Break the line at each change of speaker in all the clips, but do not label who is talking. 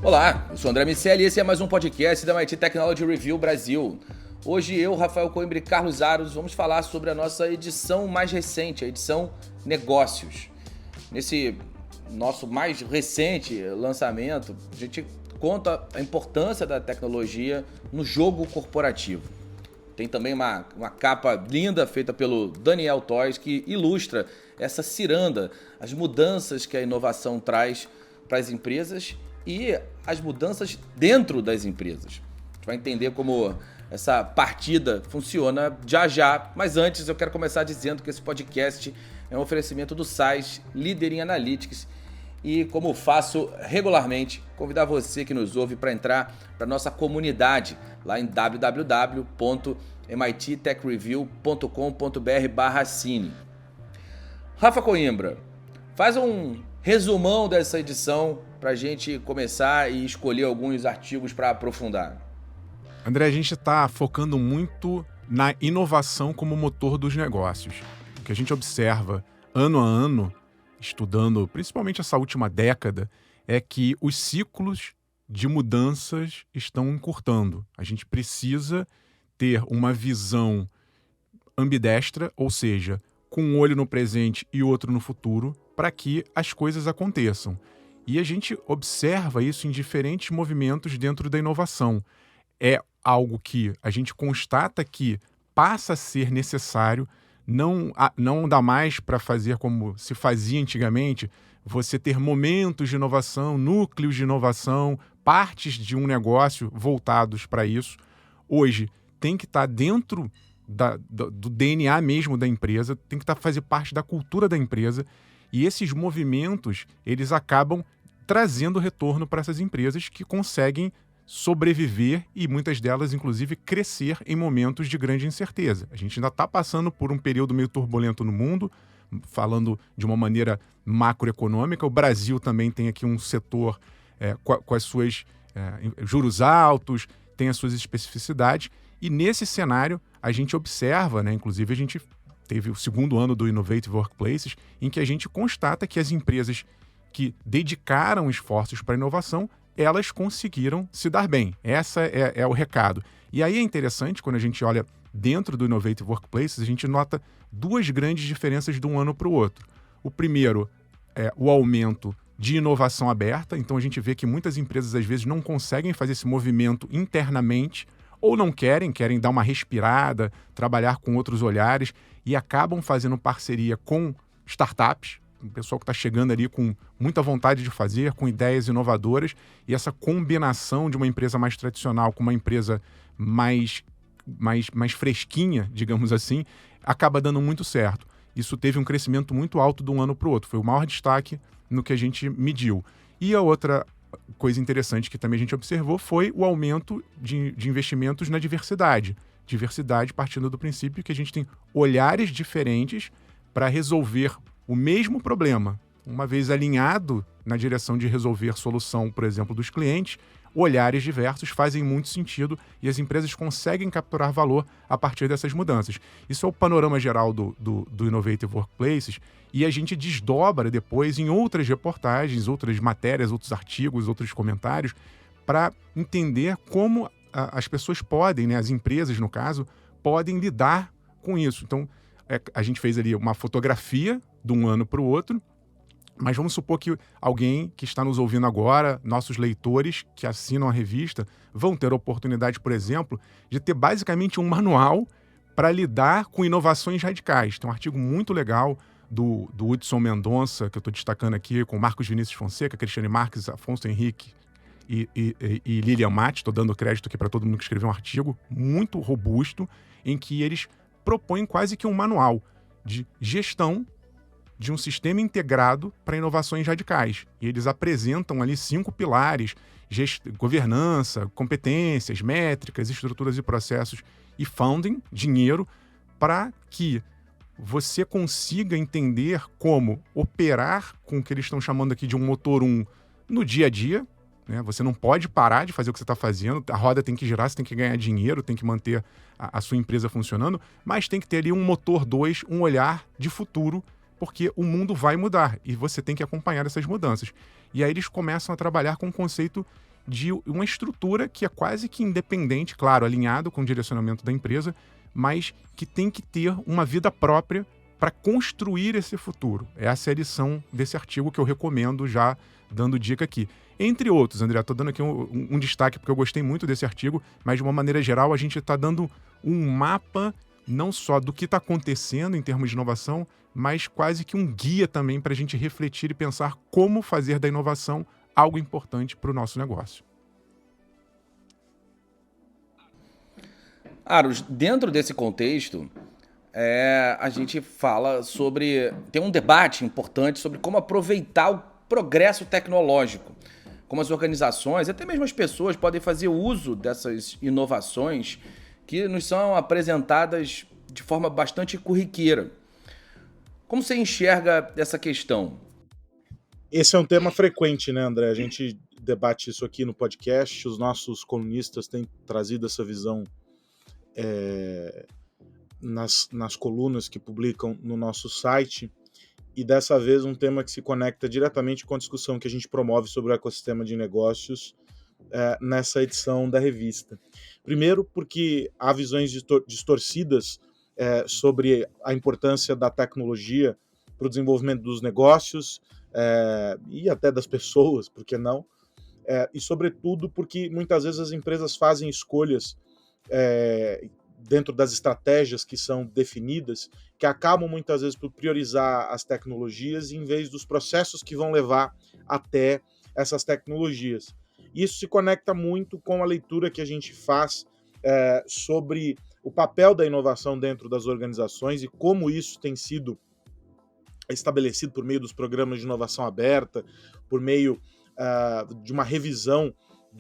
Olá, eu sou o André Miceli e esse é mais um podcast da MIT Technology Review Brasil. Hoje eu, Rafael Coimbra e Carlos Aros vamos falar sobre a nossa edição mais recente, a edição Negócios. Nesse nosso mais recente lançamento, a gente conta a importância da tecnologia no jogo corporativo. Tem também uma capa linda feita pelo Daniel Toys que ilustra essa ciranda, as mudanças que a inovação traz para as empresas e as mudanças dentro das empresas. A gente vai entender como essa partida funciona já, mas antes eu quero começar dizendo que esse podcast é um oferecimento do SAIS, líder em Analytics, e como faço regularmente, convidar você que nos ouve para entrar para a nossa comunidade lá em www.mittechreview.com.br/cine. Rafa Coimbra, faz um resumão dessa edição para a gente começar e escolher alguns artigos para aprofundar.
André, a gente está focando muito na inovação como motor dos negócios. O que a gente observa ano a ano, estudando principalmente essa última década, é que os ciclos de mudanças estão encurtando. A gente precisa ter uma visão ambidestra, ou seja, com um olho no presente e outro no futuro, para que as coisas aconteçam. E a gente observa isso em diferentes movimentos dentro da inovação. É algo que a gente constata que passa a ser necessário, não dá mais para fazer como se fazia antigamente, você ter momentos de inovação, núcleos de inovação, partes de um negócio voltados para isso. Hoje tem que estar dentro do DNA mesmo da empresa, tem que fazer parte da cultura da empresa, e esses movimentos, eles acabam trazendo retorno para essas empresas que conseguem sobreviver e muitas delas, inclusive, crescer em momentos de grande incerteza. A gente ainda está passando por um período meio turbulento no mundo, falando de uma maneira macroeconômica. O Brasil também tem aqui um setor com as suas juros altos, tem as suas especificidades, e nesse cenário a gente observa, inclusive a gente teve o segundo ano do Innovative Workplaces, em que a gente constata que as empresas que dedicaram esforços para a inovação, elas conseguiram se dar bem. Essa é o recado. E aí é interessante, quando a gente olha dentro do Innovative Workplaces, a gente nota duas grandes diferenças de um ano para o outro. O primeiro é o aumento de inovação aberta, então a gente vê que muitas empresas às vezes não conseguem fazer esse movimento internamente, ou não querem dar uma respirada, trabalhar com outros olhares e acabam fazendo parceria com startups, um pessoal que está chegando ali com muita vontade de fazer, com ideias inovadoras, e essa combinação de uma empresa mais tradicional com uma empresa mais fresquinha, digamos assim, acaba dando muito certo. Isso teve um crescimento muito alto de um ano para o outro, foi o maior destaque no que a gente mediu. E a outra coisa interessante que também a gente observou foi o aumento de investimentos na diversidade. Diversidade partindo do princípio que a gente tem olhares diferentes para resolver o mesmo problema. Uma vez alinhado na direção de resolver solução, por exemplo, dos clientes, olhares diversos fazem muito sentido e as empresas conseguem capturar valor a partir dessas mudanças. Isso é o panorama geral do Innovative Workplaces, e a gente desdobra depois em outras reportagens, outras matérias, outros artigos, outros comentários, para entender como as pessoas podem, as empresas no caso, podem lidar com isso. Então, a gente fez ali uma fotografia de um ano para o outro, mas vamos supor que alguém que está nos ouvindo agora, nossos leitores que assinam a revista, vão ter a oportunidade, por exemplo, de ter basicamente um manual para lidar com inovações radicais. Tem um artigo muito legal do Hudson Mendonça, que eu estou destacando aqui, com Marcos Vinícius Fonseca, Cristiane Marques, Afonso Henrique e Lilian Matti. Estou dando crédito aqui para todo mundo que escreveu um artigo muito robusto, em que eles propõem quase que um manual de gestão de um sistema integrado para inovações radicais. E eles apresentam ali 5 pilares: governança, competências, métricas, estruturas e processos e funding, dinheiro, para que você consiga entender como operar com o que eles estão chamando aqui de um motor 1 no dia a dia. Você não pode parar de fazer o que você está fazendo, a roda tem que girar, você tem que ganhar dinheiro, tem que manter a sua empresa funcionando, mas tem que ter ali um motor 2, um olhar de futuro porque o mundo vai mudar e você tem que acompanhar essas mudanças. E aí eles começam a trabalhar com o conceito de uma estrutura que é quase que independente, claro, alinhado com o direcionamento da empresa, mas que tem que ter uma vida própria para construir esse futuro. Essa é a lição desse artigo que eu recomendo, já dando dica aqui. Entre outros, André, estou dando aqui um destaque porque eu gostei muito desse artigo, mas de uma maneira geral a gente está dando um mapa não só do que está acontecendo em termos de inovação, mas quase que um guia também para a gente refletir e pensar como fazer da inovação algo importante para o nosso negócio.
Aros, dentro desse contexto, a gente fala sobre... Tem um debate importante sobre como aproveitar o progresso tecnológico. Como as organizações, até mesmo as pessoas, podem fazer uso dessas inovações que nos são apresentadas de forma bastante corriqueira. Como você enxerga essa questão?
Esse é um tema frequente, né, André? A gente debate isso aqui no podcast, os nossos colunistas têm trazido essa visão nas colunas que publicam no nosso site, e dessa vez um tema que se conecta diretamente com a discussão que a gente promove sobre o ecossistema de negócios nessa edição da revista. Primeiro, porque há visões distorcidas sobre a importância da tecnologia para o desenvolvimento dos negócios e até das pessoas, por que não? E, sobretudo, porque muitas vezes as empresas fazem escolhas dentro das estratégias que são definidas, que acabam muitas vezes por priorizar as tecnologias em vez dos processos que vão levar até essas tecnologias. Isso se conecta muito com a leitura que a gente faz sobre o papel da inovação dentro das organizações e como isso tem sido estabelecido por meio dos programas de inovação aberta, por meio de uma revisão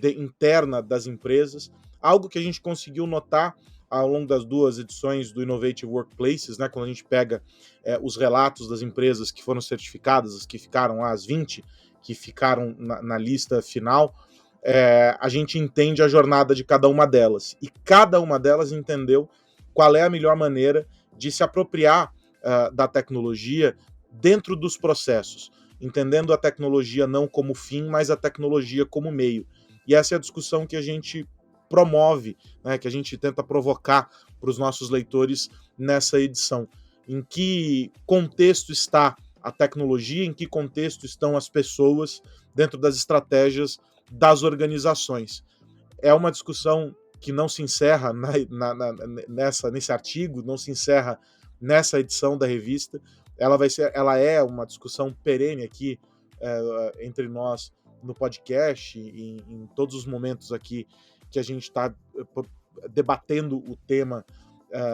interna das empresas, algo que a gente conseguiu notar ao longo das 2 edições do Innovative Workplaces, né, quando a gente pega os relatos das empresas que foram certificadas, as que ficaram lá, as 20 que ficaram na lista final, a gente entende a jornada de cada uma delas. E cada uma delas entendeu qual é a melhor maneira de se apropriar da tecnologia dentro dos processos, entendendo a tecnologia não como fim, mas a tecnologia como meio. E essa é a discussão que a gente promove, né, que a gente tenta provocar para os nossos leitores nessa edição. Em que contexto está a tecnologia, em que contexto estão as pessoas dentro das estratégias das organizações. É uma discussão que não se encerra nesse artigo, não se encerra nessa edição da revista. Ela é uma discussão perene aqui entre nós no podcast e em todos os momentos aqui que a gente está debatendo o tema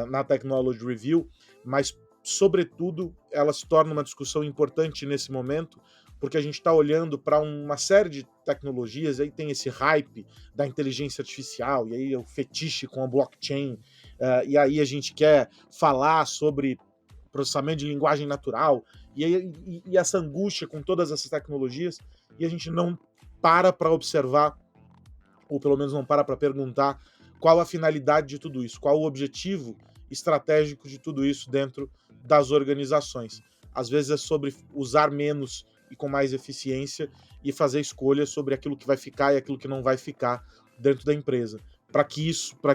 na Technology Review, mas, sobretudo, ela se torna uma discussão importante nesse momento, porque a gente está olhando para uma série de tecnologias, aí tem esse hype da inteligência artificial, e aí o fetiche com a blockchain, e aí a gente quer falar sobre processamento de linguagem natural, e essa angústia com todas essas tecnologias, e a gente não para observar, ou pelo menos não para perguntar qual a finalidade de tudo isso, qual o objetivo estratégico de tudo isso dentro das organizações. Às vezes é sobre usar menos e com mais eficiência e fazer escolhas sobre aquilo que vai ficar e aquilo que não vai ficar dentro da empresa. Para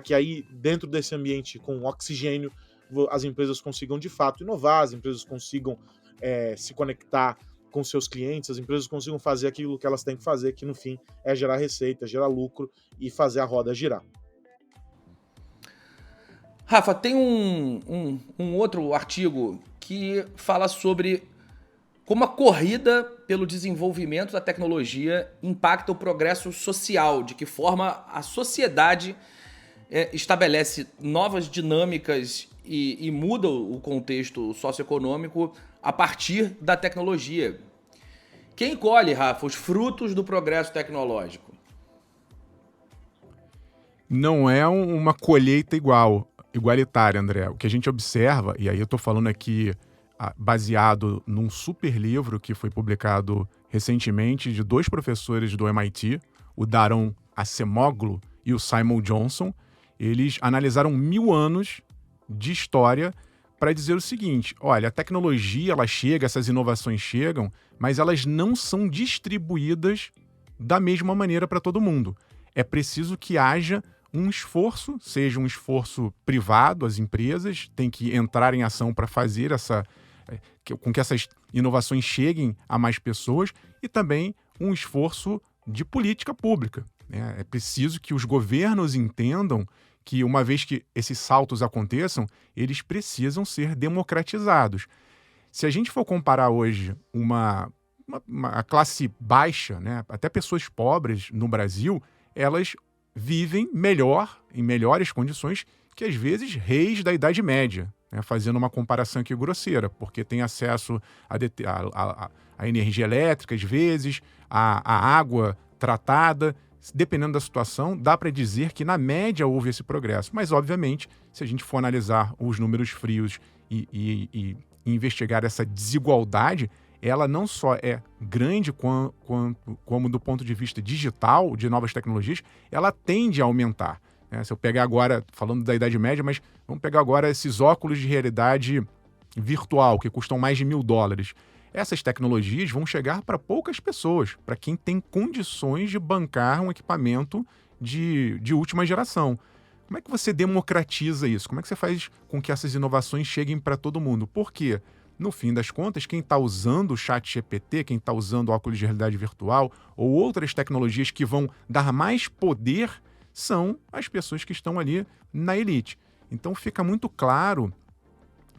que aí, dentro desse ambiente com oxigênio, as empresas consigam de fato inovar, as empresas consigam se conectar com seus clientes, as empresas consigam fazer aquilo que elas têm que fazer, que no fim é gerar receita, gerar lucro e fazer a roda girar.
Rafa, tem um outro artigo que fala sobre como a corrida pelo desenvolvimento da tecnologia impacta o progresso social, de que forma a sociedade estabelece novas dinâmicas e muda o contexto socioeconômico a partir da tecnologia. Quem colhe, Rafa, os frutos do progresso tecnológico?
Não é uma colheita igualitária, André. O que a gente observa, e aí eu estou falando aqui baseado num super livro que foi publicado recentemente de 2 professores do MIT, o Daron Acemoglu e o Simon Johnson. Eles analisaram 1000 anos de história para dizer o seguinte: olha, a tecnologia ela chega, essas inovações chegam, mas elas não são distribuídas da mesma maneira para todo mundo. É preciso que haja um esforço, seja um esforço privado, as empresas têm que entrar em ação para fazer com que essas inovações cheguem a mais pessoas, e também um esforço de política pública, né? É preciso que os governos entendam que, uma vez que esses saltos aconteçam, eles precisam ser democratizados. Se a gente for comparar hoje a classe baixa, né, até pessoas pobres no Brasil, elas vivem melhor, em melhores condições que, às vezes, reis da Idade Média, né, fazendo uma comparação aqui grosseira, porque tem acesso a energia elétrica, às vezes, a água tratada. Dependendo da situação, dá para dizer que, na média, houve esse progresso. Mas, obviamente, se a gente for analisar os números frios e investigar essa desigualdade, ela não só é grande como do ponto de vista digital, de novas tecnologias, ela tende a aumentar, né? Se eu pegar agora, falando da Idade Média, mas vamos pegar agora esses óculos de realidade virtual, que custam mais de $1.000. Essas tecnologias vão chegar para poucas pessoas, para quem tem condições de bancar um equipamento de última geração. Como é que você democratiza isso? Como é que você faz com que essas inovações cheguem para todo mundo? Por quê? No fim das contas, quem está usando o ChatGPT, quem está usando óculos de realidade virtual ou outras tecnologias que vão dar mais poder são as pessoas que estão ali na elite. Então fica muito claro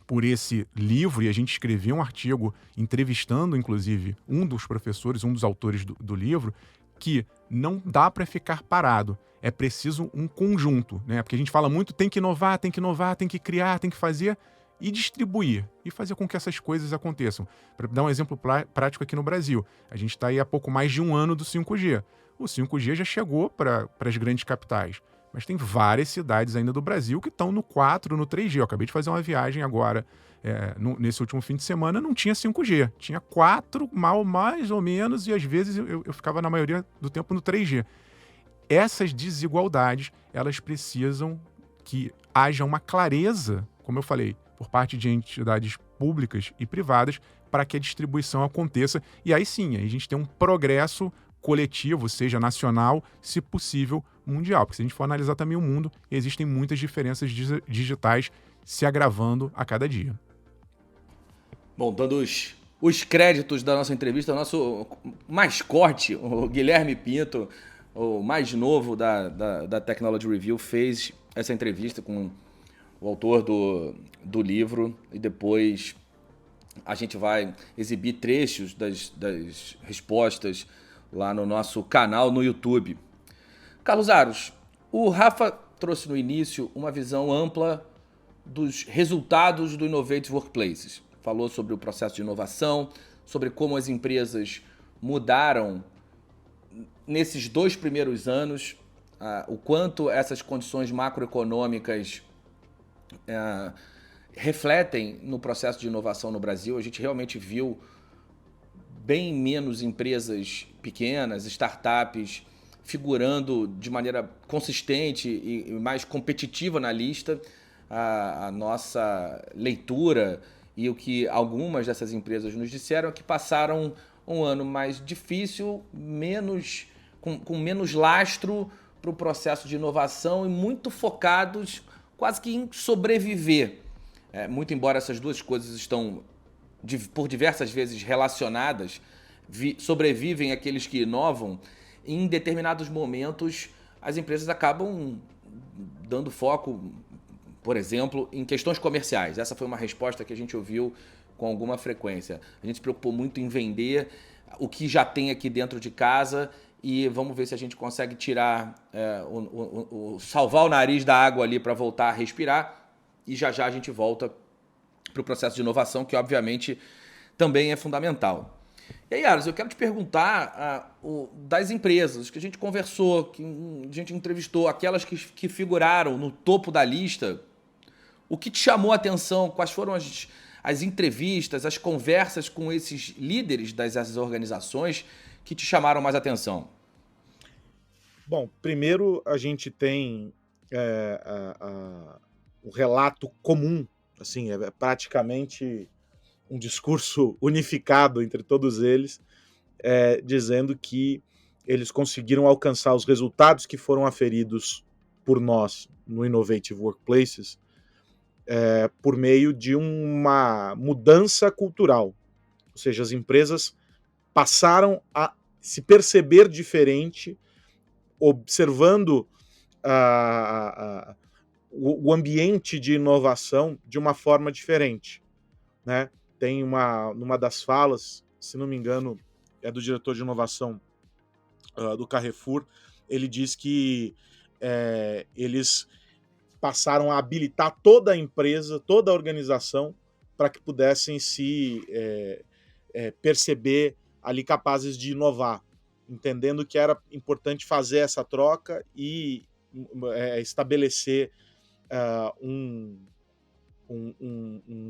por esse livro, e a gente escreveu um artigo entrevistando, inclusive, um dos professores, um dos autores do livro, que não dá para ficar parado. É preciso um conjunto, né? Porque a gente fala muito, tem que inovar, tem que criar, tem que fazer e distribuir, e fazer com que essas coisas aconteçam. Para dar um exemplo prático aqui no Brasil, a gente está aí há pouco mais de um ano do 5G. O 5G já chegou para as grandes capitais, mas tem várias cidades ainda do Brasil que estão no 4, no 3G. Eu acabei de fazer uma viagem agora, nesse último fim de semana, não tinha 5G. Tinha 4, mais ou menos, e às vezes eu ficava na maioria do tempo no 3G. Essas desigualdades, elas precisam que haja uma clareza, como eu falei, por parte de entidades públicas e privadas, para que a distribuição aconteça. E aí sim, a gente tem um progresso coletivo, seja nacional, se possível, mundial. Porque se a gente for analisar também o mundo, existem muitas diferenças digitais se agravando a cada dia.
Bom, dando os créditos da nossa entrevista, o nosso mascote, o Guilherme Pinto, o mais novo da Technology Review, fez essa entrevista com o autor do livro, e depois a gente vai exibir trechos das respostas lá no nosso canal no YouTube. Carlos Aros, o Rafa trouxe no início uma visão ampla dos resultados do Innovative Workplaces. Falou sobre o processo de inovação, sobre como as empresas mudaram nesses 2 primeiros anos, o quanto essas condições macroeconômicas refletem no processo de inovação no Brasil. A gente realmente viu bem menos empresas pequenas, startups, figurando de maneira consistente e mais competitiva na lista. A nossa leitura e o que algumas dessas empresas nos disseram é que passaram um ano mais difícil, com menos lastro para o processo de inovação e muito focados quase que em sobreviver. Muito embora essas duas coisas estão por diversas vezes relacionadas, sobrevivem aqueles que inovam, em determinados momentos as empresas acabam dando foco, por exemplo, em questões comerciais. Essa foi uma resposta que a gente ouviu com alguma frequência. A gente se preocupou muito em vender o que já tem aqui dentro de casa e vamos ver se a gente consegue tirar, salvar o nariz da água ali para voltar a respirar, e já a gente volta para o processo de inovação, que obviamente também é fundamental. E aí, Aros, eu quero te perguntar das empresas que a gente conversou, que a gente entrevistou, aquelas que figuraram no topo da lista, o que te chamou a atenção, quais foram as entrevistas, as conversas com esses líderes dessas organizações que te chamaram mais atenção?
Bom, primeiro a gente tem o relato comum assim, é praticamente um discurso unificado entre todos eles, dizendo que eles conseguiram alcançar os resultados que foram aferidos por nós no Innovative Workplaces por meio de uma mudança cultural. Ou seja, as empresas passaram a se perceber diferente, observando o ambiente de inovação de uma forma diferente, né? Tem numa das falas, se não me engano, é do diretor de inovação do Carrefour, ele diz que eles passaram a habilitar toda a empresa, toda a organização, para que pudessem se perceber ali capazes de inovar, entendendo que era importante fazer essa troca e estabelecer um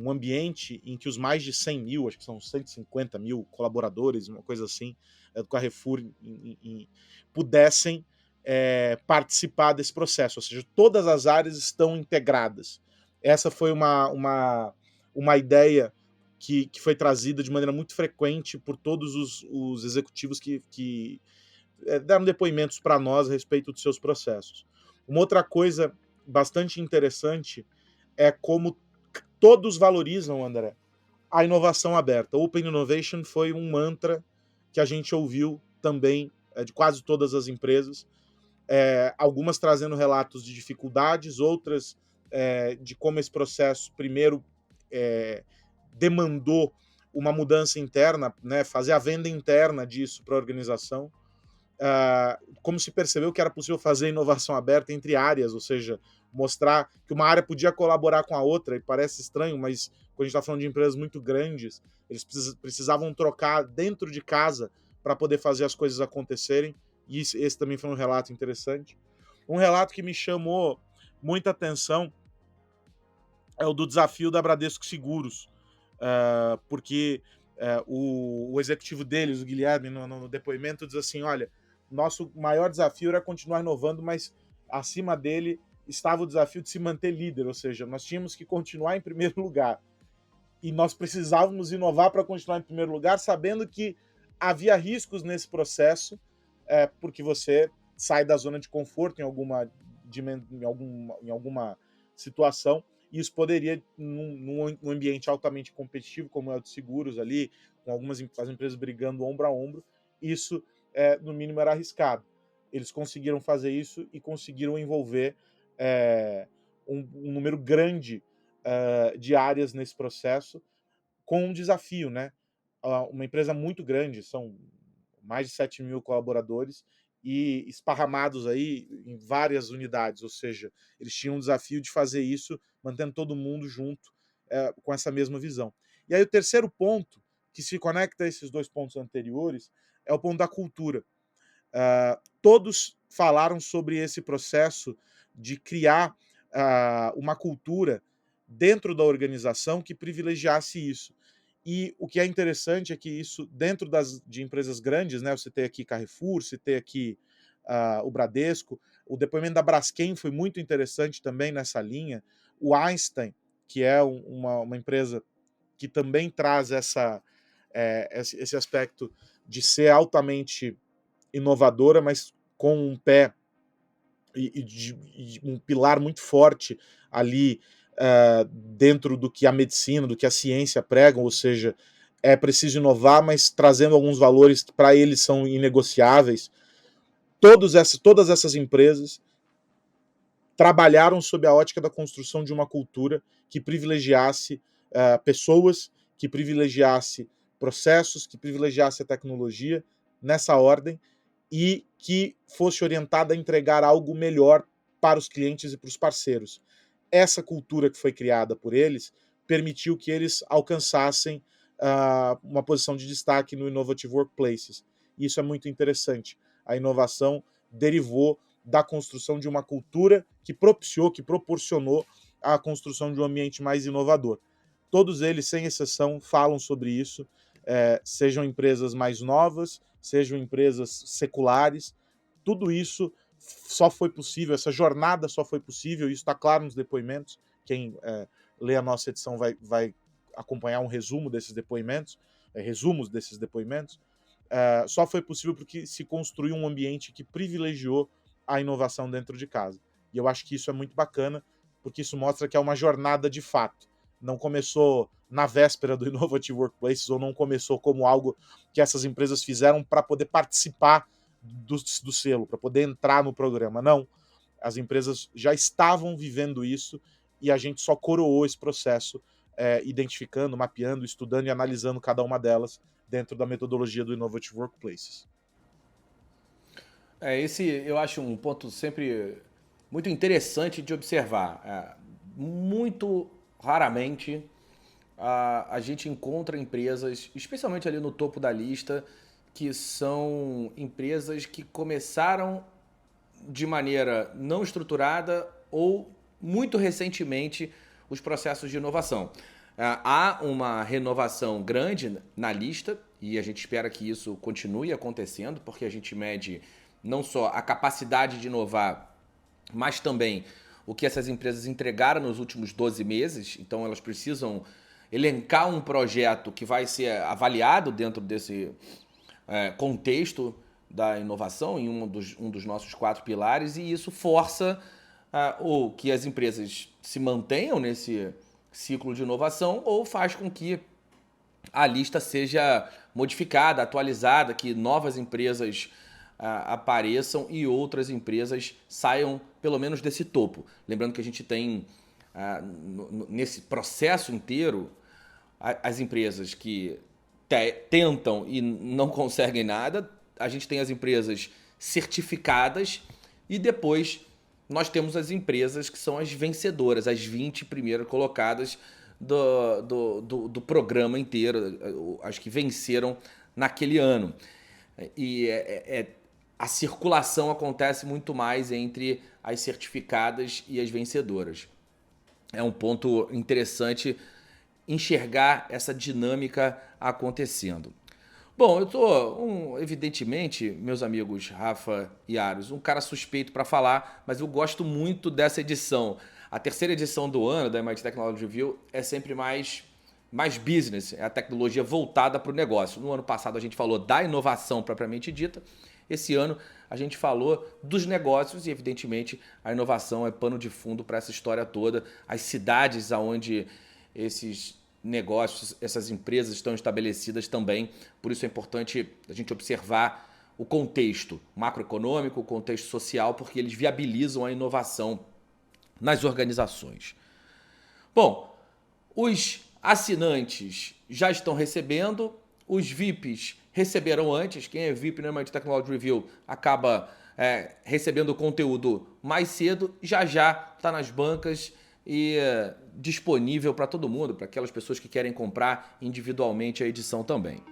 ambiente em que os mais de 100 mil, acho que são 150 mil colaboradores, uma coisa assim, do Carrefour, pudessem participar desse processo, ou seja, todas as áreas estão integradas. Essa foi uma ideia que foi trazida de maneira muito frequente por todos os executivos que deram depoimentos para nós a respeito dos seus processos. Uma outra coisa bastante interessante é como todos valorizam, André, a inovação aberta. Open Innovation foi um mantra que a gente ouviu também de quase todas as empresas, algumas trazendo relatos de dificuldades, outras de como esse processo primeiro demandou uma mudança interna, né, fazer a venda interna disso para a organização, como se percebeu que era possível fazer inovação aberta entre áreas, ou seja, mostrar que uma área podia colaborar com a outra, e parece estranho, mas quando a gente está falando de empresas muito grandes, eles precisavam trocar dentro de casa para poder fazer as coisas acontecerem, e esse também foi um relato interessante. Um relato que me chamou muita atenção é o do desafio da Bradesco Seguros, porque o executivo deles, o Guilherme, no depoimento, diz assim, olha, nosso maior desafio era continuar inovando, mas acima dele estava o desafio de se manter líder, ou seja, nós tínhamos que continuar em primeiro lugar. E nós precisávamos inovar para continuar em primeiro lugar, sabendo que havia riscos nesse processo, porque você sai da zona de conforto em alguma situação, e isso poderia, num ambiente altamente competitivo, como é o de seguros ali, com as empresas brigando ombro a ombro, isso, no mínimo, era arriscado. Eles conseguiram fazer isso e conseguiram envolver um número grande de áreas nesse processo, com um desafio, né? Uma empresa muito grande, são mais de 7 mil colaboradores e esparramados aí em várias unidades, ou seja, eles tinham um desafio de fazer isso, mantendo todo mundo junto com essa mesma visão. E aí o terceiro ponto, que se conecta a esses dois pontos anteriores, é o ponto da cultura. Todos falaram sobre esse processo de criar uma cultura dentro da organização que privilegiasse isso. E o que é interessante é que isso, dentro de empresas grandes, né? Eu citei aqui Carrefour, citei aqui o Bradesco, o depoimento da Braskem foi muito interessante também nessa linha. O Einstein, que é uma empresa que também traz esse aspecto de ser altamente inovadora, mas com um pé e um pilar muito forte ali dentro do que a medicina, do que a ciência pregam, ou seja, é preciso inovar, mas trazendo alguns valores que para eles são inegociáveis. Todas essas empresas trabalharam sob a ótica da construção de uma cultura que privilegiasse pessoas, que privilegiasse processos, que privilegiasse a tecnologia nessa ordem e que fosse orientada a entregar algo melhor para os clientes e para os parceiros. Essa cultura que foi criada por eles permitiu que eles alcançassem uma posição de destaque no Innovative Workplaces. E isso é muito interessante. A inovação derivou da construção de uma cultura que propiciou, que proporcionou a construção de um ambiente mais inovador. Todos eles, sem exceção, falam sobre isso, sejam empresas mais novas, sejam empresas seculares, tudo isso só foi possível, essa jornada só foi possível, isso está claro nos depoimentos, quem ler a nossa edição vai acompanhar um resumo desses depoimentos, resumos desses depoimentos, só foi possível porque se construiu um ambiente que privilegiou a inovação dentro de casa. E eu acho que isso é muito bacana, porque isso mostra que é uma jornada de fato. Não começou na véspera do Innovative Workplaces, ou não começou como algo que essas empresas fizeram para poder participar do selo, para poder entrar no programa. Não. As empresas já estavam vivendo isso e a gente só coroou esse processo, identificando, mapeando, estudando e analisando cada uma delas dentro da metodologia do Innovative Workplaces.
Esse eu acho um ponto sempre muito interessante de observar. Muito raramente a gente encontra empresas, especialmente ali no topo da lista, que são empresas que começaram de maneira não estruturada ou muito recentemente os processos de inovação. Há uma renovação grande na lista e a gente espera que isso continue acontecendo, porque a gente mede não só a capacidade de inovar, mas também o que essas empresas entregaram nos últimos 12 meses. Então elas precisam elencar um projeto que vai ser avaliado dentro desse contexto da inovação, em um dos nossos 4 pilares, e isso força ou que as empresas se mantenham nesse ciclo de inovação ou faz com que a lista seja modificada, atualizada, que novas empresas apareçam e outras empresas saiam pelo menos desse topo. Lembrando que a gente tem nesse processo inteiro as empresas que tentam e não conseguem nada, a gente tem as empresas certificadas e depois nós temos as empresas que são as vencedoras, as 20 primeiras colocadas do programa inteiro, as que venceram naquele ano. E a circulação acontece muito mais entre as certificadas e as vencedoras. É um ponto interessante enxergar essa dinâmica acontecendo. Bom, eu tô, evidentemente, meus amigos Rafa e Aros, um cara suspeito para falar, mas eu gosto muito dessa edição. A terceira edição do ano da MIT Technology Review é sempre mais business, é a tecnologia voltada para o negócio. No ano passado a gente falou da inovação propriamente dita, esse ano a gente falou dos negócios e, evidentemente, a inovação é pano de fundo para essa história toda. As cidades onde esses negócios, essas empresas estão estabelecidas também. Por isso é importante a gente observar o contexto macroeconômico, o contexto social, porque eles viabilizam a inovação nas organizações. Bom, os assinantes já estão recebendo, os VIPs receberam antes. Quem é VIP no MIT Technology Review acaba recebendo o conteúdo mais cedo, já está nas bancas e disponível para todo mundo, para aquelas pessoas que querem comprar individualmente a edição também.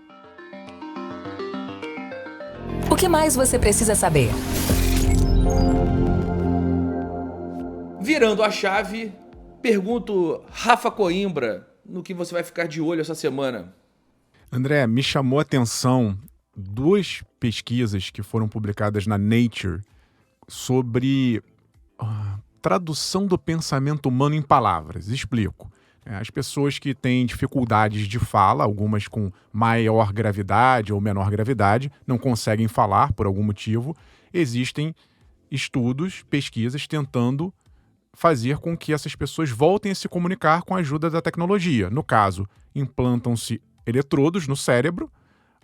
O que mais você precisa saber?
Virando a chave, pergunto, Rafa Coimbra, no que você vai ficar de olho essa semana?
André, me chamou a atenção 2 pesquisas que foram publicadas na Nature sobre tradução do pensamento humano em palavras. Explico. As pessoas que têm dificuldades de fala, algumas com maior gravidade ou menor gravidade, não conseguem falar por algum motivo, existem estudos, pesquisas tentando fazer com que essas pessoas voltem a se comunicar com a ajuda da tecnologia. No caso, implantam-se eletrodos no cérebro,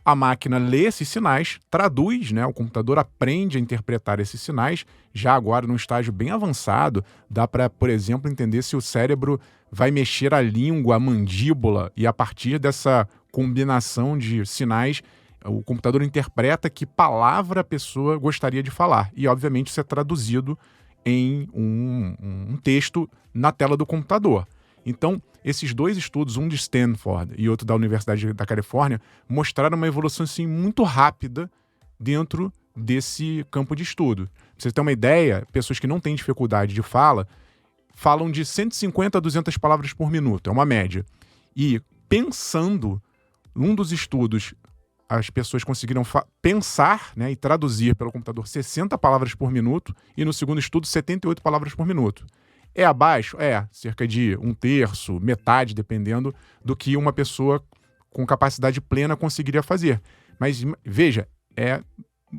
a máquina lê esses sinais, traduz, o computador aprende a interpretar esses sinais, já agora num estágio bem avançado, dá para, por exemplo, entender se o cérebro vai mexer a língua, a mandíbula, e a partir dessa combinação de sinais, o computador interpreta que palavra a pessoa gostaria de falar. E, obviamente, isso é traduzido em um texto na tela do computador. Então, esses 2 estudos, um de Stanford e outro da Universidade da Califórnia, mostraram uma evolução assim, muito rápida dentro desse campo de estudo. Pra você ter uma ideia, pessoas que não têm dificuldade de fala falam de 150 a 200 palavras por minuto, é uma média. E pensando, num dos estudos, as pessoas conseguiram pensar e traduzir pelo computador 60 palavras por minuto e no segundo estudo 78 palavras por minuto. É abaixo? É, cerca de 1/3, metade, dependendo do que uma pessoa com capacidade plena conseguiria fazer. Mas veja, é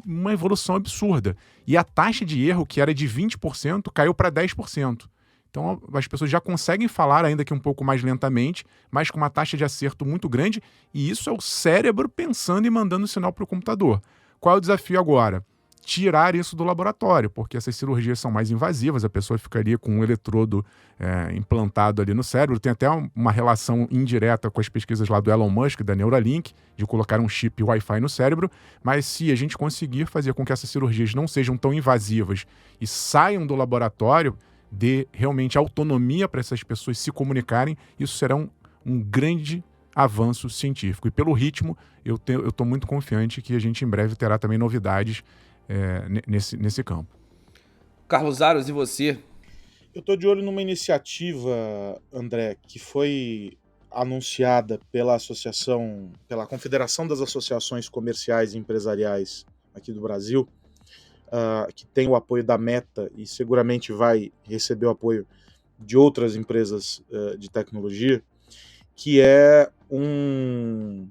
uma evolução absurda. E a taxa de erro, que era de 20%, caiu para 10%. Então as pessoas já conseguem falar, ainda que um pouco mais lentamente, mas com uma taxa de acerto muito grande, e isso é o cérebro pensando e mandando sinal para o computador. Qual é o desafio agora? Tirar isso do laboratório, porque essas cirurgias são mais invasivas, a pessoa ficaria com um eletrodo implantado ali no cérebro. Tem até uma relação indireta com as pesquisas lá do Elon Musk, da Neuralink, de colocar um chip Wi-Fi no cérebro, mas se a gente conseguir fazer com que essas cirurgias não sejam tão invasivas e saiam do laboratório, dê realmente autonomia para essas pessoas se comunicarem, isso será um grande avanço científico. E pelo ritmo, eu estou muito confiante que a gente em breve terá também novidades nesse campo.
Carlos Aros, e você?
Eu estou de olho numa iniciativa, André, que foi anunciada pela Confederação das Associações Comerciais e Empresariais aqui do Brasil, que tem o apoio da Meta e seguramente vai receber o apoio de outras empresas de tecnologia, que é um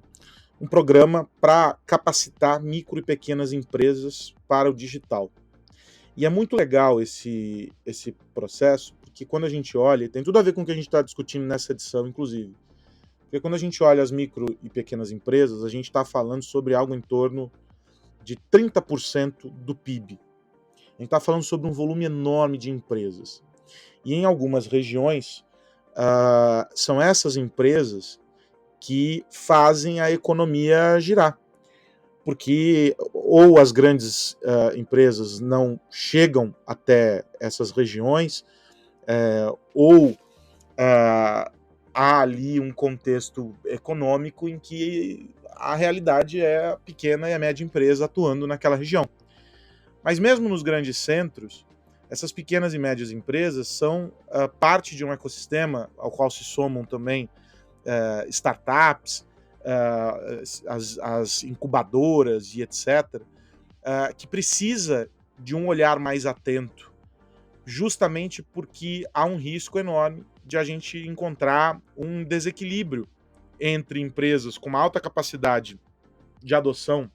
programa para capacitar micro e pequenas empresas para o digital. E é muito legal esse processo, porque quando a gente olha, tem tudo a ver com o que a gente está discutindo nessa edição, inclusive. Porque quando a gente olha as micro e pequenas empresas, a gente está falando sobre algo em torno de 30% do PIB. A gente está falando sobre um volume enorme de empresas. E em algumas regiões, são essas empresas que fazem a economia girar. Porque ou as grandes empresas não chegam até essas regiões, ou há ali um contexto econômico em que a realidade é a pequena e a média empresa atuando naquela região. Mas mesmo nos grandes centros, essas pequenas e médias empresas são parte de um ecossistema ao qual se somam também startups, as incubadoras e etc., que precisa de um olhar mais atento, justamente porque há um risco enorme de a gente encontrar um desequilíbrio entre empresas com uma alta capacidade de adoção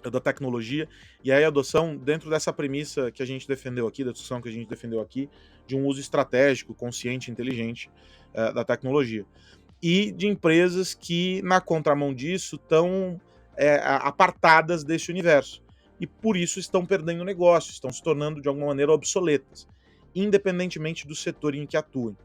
da tecnologia, e aí a adoção dentro dessa premissa que a gente defendeu aqui, da discussão que a gente defendeu aqui, de um uso estratégico, consciente, inteligente da tecnologia. E de empresas que, na contramão disso, estão apartadas desse universo. E por isso estão perdendo negócio, estão se tornando, de alguma maneira, obsoletas, independentemente do setor em que atuem.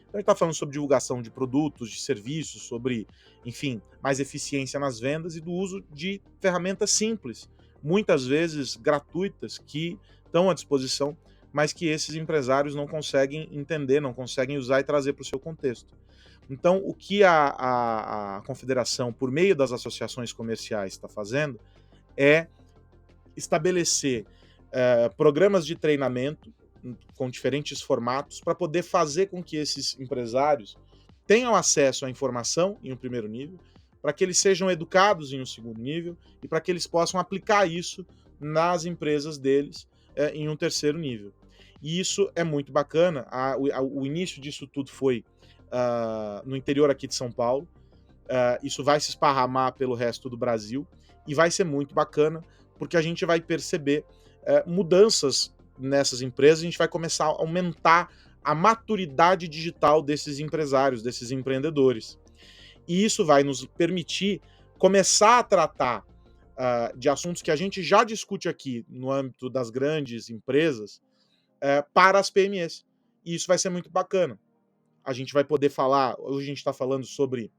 Então, a gente está falando sobre divulgação de produtos, de serviços, sobre, enfim, mais eficiência nas vendas e do uso de ferramentas simples, muitas vezes gratuitas, que estão à disposição, mas que esses empresários não conseguem entender, não conseguem usar e trazer para o seu contexto. Então, o que a Confederação, por meio das associações comerciais, está fazendo é estabelecer programas de treinamento com diferentes formatos para poder fazer com que esses empresários tenham acesso à informação em um primeiro nível, para que eles sejam educados em um segundo nível e para que eles possam aplicar isso nas empresas deles em um terceiro nível. E isso é muito bacana. O início disso tudo foi no interior aqui de São Paulo. Isso vai se esparramar pelo resto do Brasil e vai ser muito bacana, porque a gente vai perceber mudanças nessas empresas, a gente vai começar a aumentar a maturidade digital desses empresários, desses empreendedores. E isso vai nos permitir começar a tratar de assuntos que a gente já discute aqui no âmbito das grandes empresas para as PMEs. E isso vai ser muito bacana. A gente vai poder falar, hoje a gente está falando sobre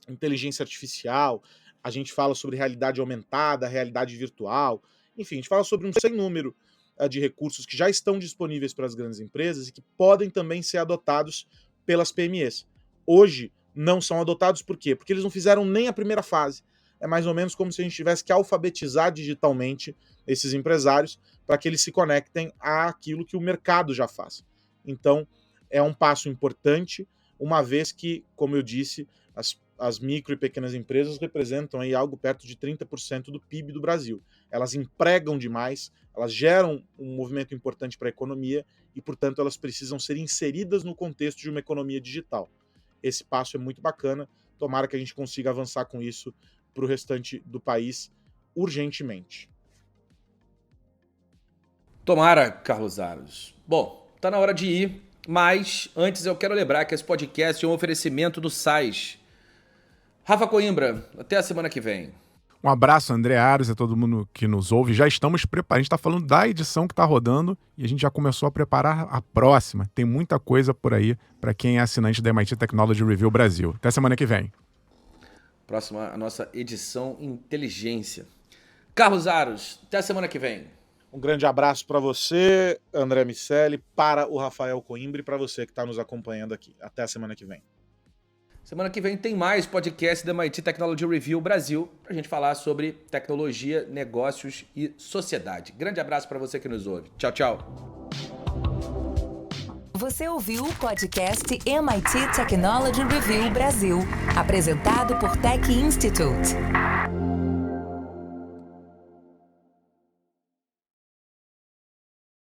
inteligência artificial, a gente fala sobre realidade aumentada, realidade virtual, enfim, a gente fala sobre um sem número de recursos que já estão disponíveis para as grandes empresas e que podem também ser adotados pelas PMEs. Hoje não são adotados por quê? Porque eles não fizeram nem a primeira fase. É mais ou menos como se a gente tivesse que alfabetizar digitalmente esses empresários para que eles se conectem àquilo que o mercado já faz. Então, é um passo importante, uma vez que, como eu disse, as as micro e pequenas empresas representam aí algo perto de 30% do PIB do Brasil. Elas empregam demais, elas geram um movimento importante para a economia e, portanto, elas precisam ser inseridas no contexto de uma economia digital. Esse passo é muito bacana, tomara que a gente consiga avançar com isso para o restante do país urgentemente.
Tomara, Carlos Aros. Bom, tá na hora de ir, mas antes eu quero lembrar que esse podcast é um oferecimento do SAIS. Rafa Coimbra, até a semana que vem.
Um abraço, André Aros, a todo mundo que nos ouve. Já estamos preparados. A gente está falando da edição que está rodando e a gente já começou a preparar a próxima. Tem muita coisa por aí para quem é assinante da MIT Technology Review Brasil. Até semana que vem.
Próxima, a nossa edição Inteligência. Carlos Aros, até a semana que vem.
Um grande abraço para você, André Miceli, para o Rafael Coimbra e para você que está nos acompanhando aqui. Até a semana que vem.
Semana que vem tem mais podcast da MIT Technology Review Brasil para a gente falar sobre tecnologia, negócios e sociedade. Grande abraço para você que nos ouve. Tchau, tchau.
Você ouviu o podcast MIT Technology Review Brasil, apresentado por Tech Institute.